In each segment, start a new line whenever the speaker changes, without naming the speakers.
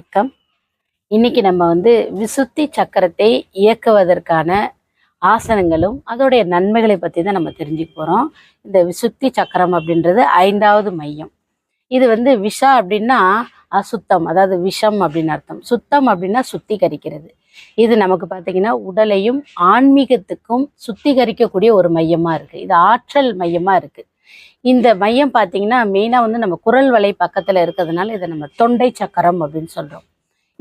வணக்கம். இன்னைக்கு நம்ம விசுத்தி சக்கரத்தை இயக்குவதற்கான ஆசனங்களும் அதோடைய நன்மைகளை பற்றி தான் நம்ம தெரிஞ்சுக்க போகிறோம். இந்த விசுத்தி சக்கரம் அப்படின்றது 5வது மையம். இது விஷா அப்படின்னா அசுத்தம், அதாவது விஷம் அப்படின்னு அர்த்தம். சுத்தம் அப்படின்னா சுத்திகரிக்கிறது. இது நமக்கு பார்த்தீங்கன்னா உடலையும் ஆன்மீகத்துக்கும் சுத்திகரிக்கக்கூடிய ஒரு மையமாக இருக்குது. இது ஆற்றல் மையமாக இருக்குது. இந்த மையம் பார்த்தீங்கன்னா மெயினாக நம்ம குரல் வலை பக்கத்தில் இருக்கிறதுனால இதை நம்ம தொண்டை சக்கரம் அப்படின்னு சொல்கிறோம்.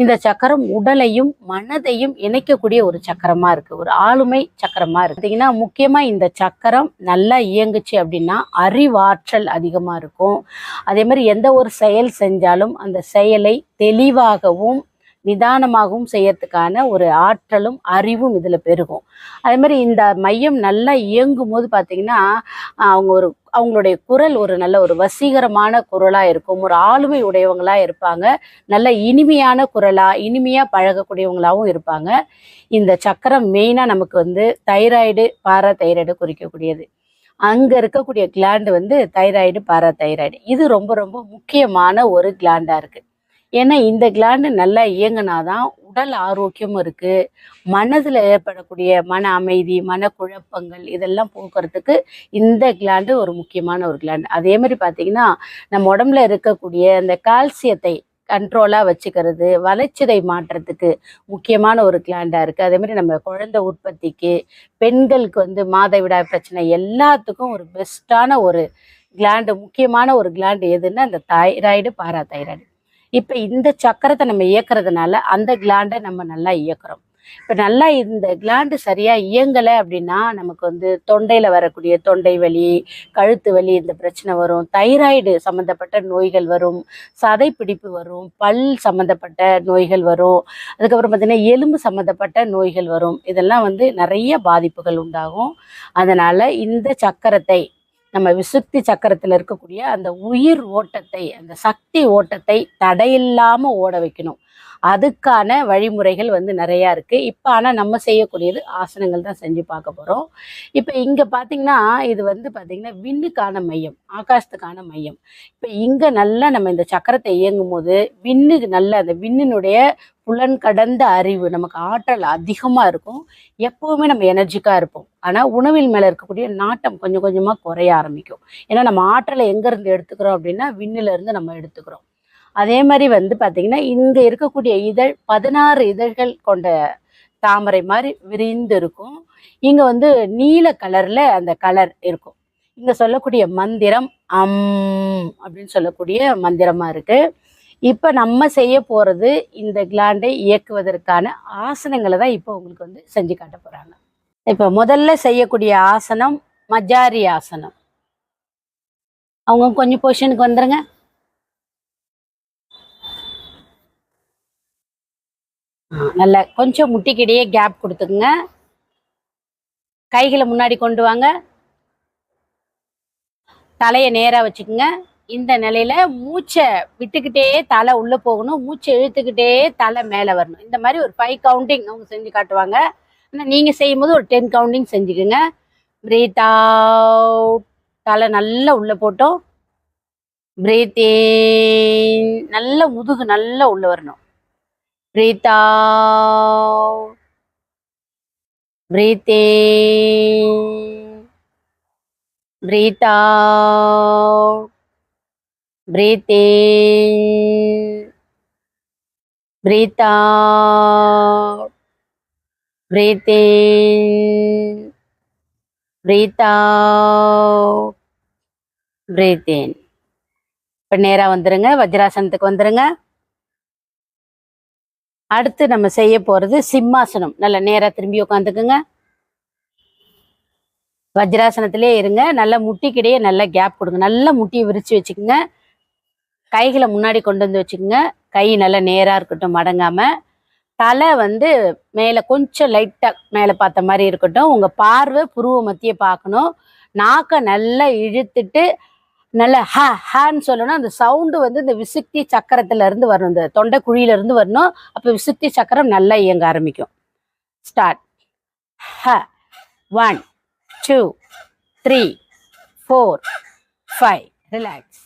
இந்த சக்கரம் உடலையும் மனதையும் இணைக்கக்கூடிய ஒரு சக்கரமா இருக்கு, ஒரு ஆளுமை சக்கரமா இருக்கு. பார்த்தீங்கன்னா முக்கியமா இந்த சக்கரம் நல்லா இயங்குச்சு அப்படின்னா அறிவாற்றல் அதிகமா இருக்கும். அதே மாதிரி எந்த ஒரு செயல் செஞ்சாலும் அந்த செயலை தெளிவாகவும் நிதானமாகவும் செய்யறதுக்கான ஒரு ஆற்றலும் அறிவும் இதுல பெருகும். அதே மாதிரி இந்த மையம் நல்லா இயங்கும் போது பார்த்தீங்கன்னா அவங்களுடைய குரல் ஒரு நல்ல ஒரு வசீகரமான குரலா இருக்கும். ஒரு ஆளுமை உடையவங்களா இருப்பாங்க. நல்ல இனிமையான குரலா இனிமையா பழகக்கூடியவங்களாகவும் இருப்பாங்க. இந்த சக்கரம் மெயினா நமக்கு தைராய்டு பாராதைராய்டு குறிக்கக்கூடியது. அங்க இருக்கக்கூடிய கிளாண்டு தைராய்டு பாராதைராய்டு இது ரொம்ப ரொம்ப முக்கியமான ஒரு கிளாண்டா இருக்கு. ஏன்னா இந்த கிளாண்டு நல்லா இயங்கினாதான் உடல் ஆரோக்கியமும் இருக்கு. மனதில் ஏற்படக்கூடிய மன அமைதி, மனக்குழப்பங்கள் இதெல்லாம் போக்குறதுக்கு இந்த கிளாண்டு ஒரு முக்கியமான ஒரு கிளாண்டு. அதே மாதிரி பார்த்தீங்கன்னா நம்ம உடம்புல இருக்கக்கூடிய அந்த கால்சியத்தை கண்ட்ரோலாக வச்சுக்கிறது, வளர்ச்சிதை மாற்றத்துக்கு முக்கியமான ஒரு கிளாண்டாக இருக்குது. அதே மாதிரி நம்ம குழந்தை உற்பத்திக்கு, பெண்களுக்கு மாதவிடாய் பிரச்சனை எல்லாத்துக்கும் ஒரு பெஸ்ட்டான ஒரு கிளாண்டு, முக்கியமான ஒரு கிளாண்டு எதுன்னா இந்த தைராய்டு பாராதைராய்டு. இப்போ இந்த சக்கரத்தை நம்ம இயக்குறதுனால அந்த கிளாண்டை நம்ம நல்லா இயக்குறோம். இப்போ நல்லா இந்த கிளாண்டு சரியாக இயங்கலை அப்படின்னா நமக்கு தொண்டையில் வரக்கூடிய தொண்டை வலி, கழுத்து வலி இந்த பிரச்சனை வரும். தைராய்டு சம்மந்தப்பட்ட நோய்கள் வரும், சதை பிடிப்பு வரும், பல் சம்மந்தப்பட்ட நோய்கள் வரும். அதுக்கப்புறம் பார்த்திங்கன்னா எலும்பு சம்மந்தப்பட்ட நோய்கள் வரும். இதெல்லாம் நிறைய பாதிப்புகள் உண்டாகும். அதனால் இந்த சக்கரத்தை நம்ம விசுத்தி சக்கரத்தில் இருக்கக்கூடிய அந்த உயிர் ஓட்டத்தை, அந்த சக்தி ஓட்டத்தை தடையில்லாமல் ஓட வைக்கணும். அதுக்கான வழிமுறைகள் நிறையா இருக்குது. இப்போ ஆனால் நம்ம செய்யக்கூடியது ஆசனங்கள் தான் செஞ்சு பார்க்க போகிறோம். இப்போ இங்கே பார்த்திங்கன்னா இது பார்த்திங்கன்னா விண்ணுக்கான மையம், ஆகாசத்துக்கான மையம். இப்போ இங்கே நல்லா நம்ம இந்த சக்கரத்தை இயங்கும் போது விண்ணுக்கு நல்ல அந்த விண்ணினுடைய புலன் கடந்த அறிவு, நமக்கு ஆற்றல் அதிகமாக இருக்கும். எப்போவுமே நம்ம எனர்ஜிக்காக இருப்போம். ஆனால் உணவில் மேலே இருக்கக்கூடிய நாட்டம் கொஞ்சம் கொஞ்சமாக குறைய ஆரம்பிக்கும். ஏன்னா நம்ம ஆற்றலை எங்கேருந்து எடுத்துக்கிறோம் அப்படின்னா விண்ணிலேருந்து நம்ம எடுத்துக்கிறோம். அதே மாதிரி பார்த்திங்கன்னா இங்கே இருக்கக்கூடிய இதழ் 16 இதழ்கள் கொண்ட தாமரை மாதிரி விரிந்து இருக்கும். இங்கே நீல கலரில் அந்த கலர் இருக்கும். இங்கே சொல்லக்கூடிய மந்திரம் அப்படின்னு சொல்லக்கூடிய மந்திரமாக இருக்குது. இப்போ நம்ம செய்ய போகிறது இந்த கிளாண்டை இயக்குவதற்கான ஆசனங்களை தான் இப்போ உங்களுக்கு செஞ்சு காட்ட போகிறாங்க. இப்போ முதல்ல செய்யக்கூடிய ஆசனம் மஜாரி ஆசனம். அவங்க கொஞ்சம் பொசிஷனுக்கு வந்துடுங்க. நல்லா கொஞ்சம் முட்டிக்கிடையே கேப் கொடுத்துக்குங்க. கைகளை முன்னாடி கொண்டு வாங்க. தலையை நேராக வச்சுக்கோங்க. இந்த நிலையில மூச்சை விட்டுக்கிட்டே தலை உள்ள போகணும், மூச்சை இழுத்துக்கிட்டே தலை மேலே வரணும். இந்த மாதிரி ஒரு 5 கவுண்டிங் அவங்க செஞ்சு காட்டுவாங்க. ஆனால் நீங்கள் செய்யும்போது ஒரு 10 கவுண்டிங் செஞ்சுக்குங்க. பிரீத் அவுட், தலை நல்லா உள்ள போட்டோம். பிரீத் இன், நல்ல முதுகு நல்லா உள்ள வரணும். Breathe out, breathe in, breathe out, breathe in, breathe out, breathe in, breathe out, breathe in. இப்போ நேராக வந்துடுங்க, வஜ்ராசனத்துக்கு வந்துடுங்க. அடுத்து நம்ம செய்ய போகிறது சிம்மாசனம். நல்லா நேராக திரும்பி உட்காந்துக்குங்க. வஜ்ராசனத்திலே இருங்க. நல்லா முட்டிக்கிடையே நல்லா கேப் கொடுங்க. நல்லா முட்டியை விரித்து வச்சுக்கோங்க. கைகளை முன்னாடி கொண்டு வந்து வச்சுக்கோங்க. கை நல்லா நேராக இருக்கட்டும், மடங்காமல். தலை மேலே கொஞ்சம் லைட்டாக மேலே பார்த்த மாதிரி இருக்கட்டும். உங்கள் பார்வை புருவ மத்திய பார்க்கணும். நாக்கை நல்லா இழுத்துட்டு நல்லா ஹேன்னு சொல்லணும். அந்த சவுண்டு இந்த விசுத்தி சக்கரத்துலேருந்து வரணும், இந்த தொண்டை குழியிலேருந்து வரணும். அப்போ விசுத்தி சக்கரம் நல்லா இயங்க ஆரம்பிக்கும். ஸ்டார்ட். 1 2 3 4 5. ரிலாக்ஸ்.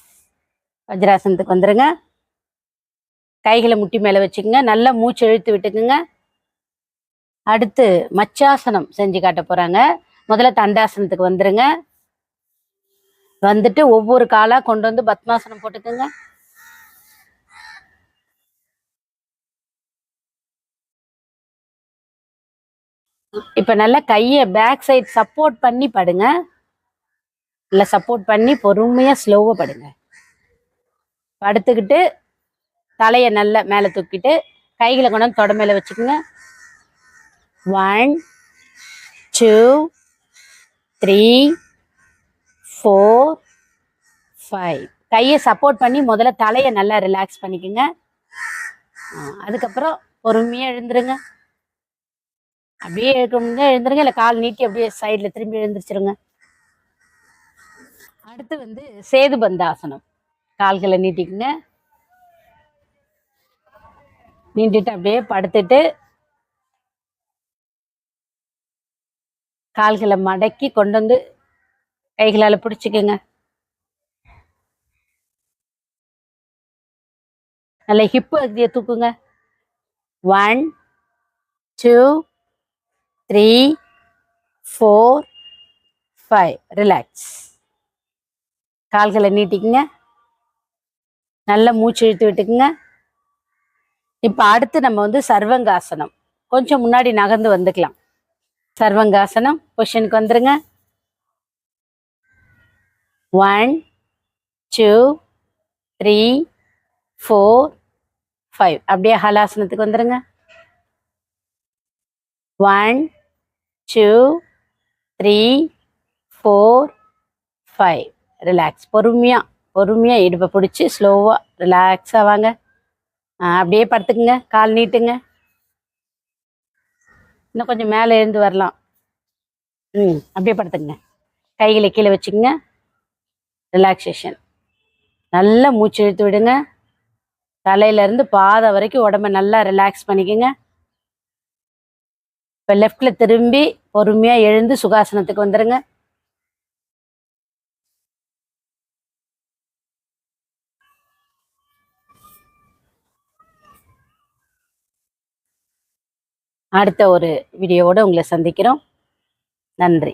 வஜ்ராசனத்துக்கு வந்துடுங்க. கைகளை முட்டி மேலே வச்சுக்கோங்க. நல்லா மூச்சு இழுத்து விட்டுக்குங்க. அடுத்து மச்சாசனம் செஞ்சு காட்ட போறாங்க. முதல்ல தண்டாசனத்துக்கு வந்துருங்க. வந்துட்டு ஒவ்வொரு காலா கொண்டு வந்து பத்மாசனம் போட்டுக்குங்க. இப்ப நல்லா கையை பேக் சைட் சப்போர்ட் பண்ணி படுங்க. இல்லை சப்போர்ட் பண்ணி பொறுமையா ஸ்லோவா படுங்க. படுத்துக்கிட்டு தலையை நல்லா மேலே தூக்கிட்டு கைகளை கொண்டு வந்து தொட மேலே வச்சுக்கோங்க. 1 2 3 4 5. கையை சப்போர்ட் பண்ணி முதல்ல தலையை நல்லா ரிலாக்ஸ் பண்ணிக்கோங்க. அதுக்கப்புறம் பொறுமையாக எழுந்துருங்க. அப்படியே எழுக்கணுங்க, எழுந்துருங்க. இல்லை கால் நீட்டி அப்படியே சைடில் திரும்பி எழுந்திரிச்சிருங்க. அடுத்து வந்து சேது பந்தாசனம். கால்களை நீட்டிக்குங்க. நீட்டிட்டு அப்படியே படுத்துட்டு கால்களை மடக்கி கொண்டு வந்து கைகளால் பிடிச்சிக்கோங்க. நல்லா ஹிப்பு அகதியை தூக்குங்க. 1 2 3 4 5. ரிலாக்ஸ். கால்களை நீட்டிக்குங்க. நல்லா மூச்சு இழுத்து விட்டுக்குங்க. இப்போ அடுத்து நம்ம வந்து சர்வங்காசனம். கொஞ்சம் முன்னாடி நகர்ந்து வந்துக்கலாம். சர்வங்காசனம் பொசிஷனுக்கு வந்துருங்க. 1 2 3 4 5. அப்படியே ஹலாசனத்துக்கு வந்துருங்க. 1 2 3 4 5. ரிலாக்ஸ். பொறுமையா இடுப்பை பிடிச்சி ஸ்லோவா ரிலாக்ஸ் ஆவாங்க. அப்படியே படுத்துக்குங்க. கால் நீட்டுங்க. இன்னும் கொஞ்சம் மேலே எழுந்து வரலாம். அப்படியே படுத்துக்குங்க. கைகளை கீழே வச்சுக்கோங்க. ரிலாக்ஸேஷன். நல்லா மூச்சு இழுத்து விடுங்க. தலையிலேருந்து பாதம் வரைக்கும் உடம்பை நல்லா ரிலாக்ஸ் பண்ணிக்கோங்க. இப்போ லெஃப்டில் திரும்பி பொறுமையாக எழுந்து சுகாசனத்துக்கு வந்துடுங்க. அடுத்த ஒரு வீடியோவோடு உங்களை சந்திக்கிறோம். நன்றி.